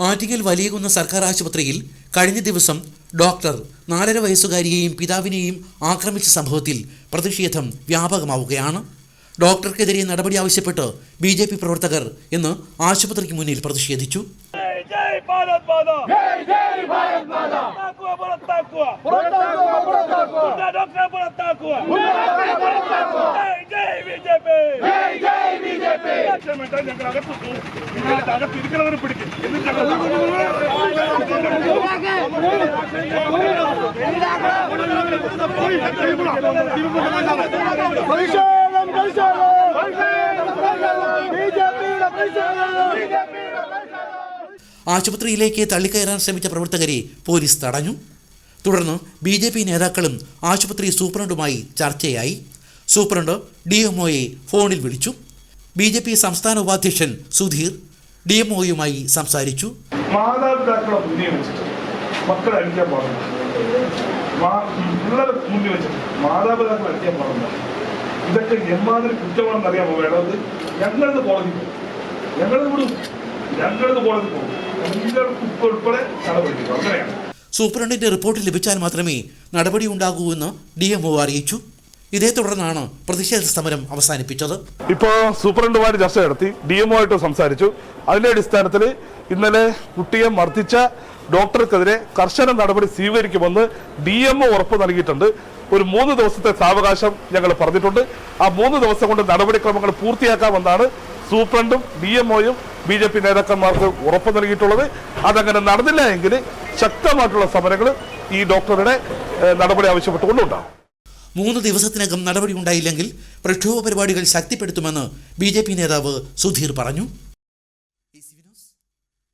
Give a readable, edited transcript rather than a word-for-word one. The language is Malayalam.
ആറ്റിങ്ങൽ വലിയകുന്ന് സർക്കാർ ആശുപത്രിയിൽ കഴിഞ്ഞ ദിവസം ഡോക്ടർ 4.5 വയസ്സുകാരിയെയും പിതാവിനെയും ആക്രമിച്ച സംഭവത്തിൽ പ്രതിഷേധം വ്യാപകമാവുകയാണ്. ഡോക്ടർക്കെതിരെ നടപടി ആവശ്യപ്പെട്ട് BJP പ്രവർത്തകർ ഇന്ന് ആശുപത്രിക്ക് മുന്നിൽ പ്രതിഷേധിച്ചു. ആശുപത്രിയിലേക്ക് തള്ളിക്കയറാൻ ശ്രമിച്ച പ്രവർത്തകരെ പോലീസ് തടഞ്ഞു. തുടർന്ന് BJP നേതാക്കളും ആശുപത്രി സൂപ്രണ്ടുമായി ചർച്ചയായി. സൂപ്രണ്ട് DMOയെ ഫോണിൽ വിളിച്ചു. BJP സംസ്ഥാന ഉപാധ്യക്ഷൻ സുധീർ DMOയുമായി സംസാരിച്ചു. മാതാപിതാക്കളെ മുന്നിൽ വെച്ചിട്ട് മക്കളെ അടിക്കാൻ പാടില്ല, പിള്ളേരെ മുന്നിൽ വെച്ചിട്ട് മാതാപിതാക്കളെ അടിക്കാൻ പാടില്ല. ഇതൊക്കെ എമ്മാതിരി കുറ്റമാണെന്ന് അറിയാമോ? വേണ്ടത് ഞങ്ങളത് കോടതി പോകും, ഞങ്ങളത് കോടതി പോകും, ഉൾപ്പെടെ നടപടി അങ്ങനെയാണ്. സൂപ്രണ്ടിന്റെ റിപ്പോർട്ട് ലഭിച്ചാൽ മാത്രമേ നടപടി ഉണ്ടാകൂ എന്ന് DMO അറിയിച്ചു. ഇതേ തുടർന്നാണ് പ്രതിഷേധ സമരം അവസാനിപ്പിച്ചത്. ഇപ്പോൾ സൂപ്രണ്ടുമായിട്ട് ചർച്ച നടത്തി, DMO ആയിട്ട് സംസാരിച്ചു. അതിന്റെ അടിസ്ഥാനത്തിൽ ഇന്നലെ കുട്ടിയെ മർദ്ദിച്ച ഡോക്ടർക്കെതിരെ കർശന നടപടി സ്വീകരിക്കുമെന്ന് DMO ഉറപ്പ് നൽകിയിട്ടുണ്ട്. ഒരു 3 ദിവസത്തെ സാവകാശം ഞങ്ങൾ പറഞ്ഞിട്ടുണ്ട്. ആ 3 ദിവസം കൊണ്ട് നടപടിക്രമങ്ങൾ പൂർത്തിയാക്കാമെന്നാണ് സൂപ്രണ്ടും DMOയും BJP നേതാക്കന്മാർക്ക് ഉറപ്പ് നൽകിയിട്ടുള്ളത്. അതങ്ങനെ നടന്നില്ല എങ്കിൽ ശക്തമായിട്ടുള്ള സമരങ്ങൾ ഈ ഡോക്ടറുടെ നടപടി ആവശ്യപ്പെട്ടുകൊണ്ടുണ്ടാകും. 3 ദിവസത്തിനകം നടപടി ഉണ്ടായില്ലെങ്കിൽ പ്രക്ഷോഭ പരിപാടികൾ ശക്തിപ്പെടുത്തുമെന്ന് BJP നേതാവ് സുധീർ പറഞ്ഞു.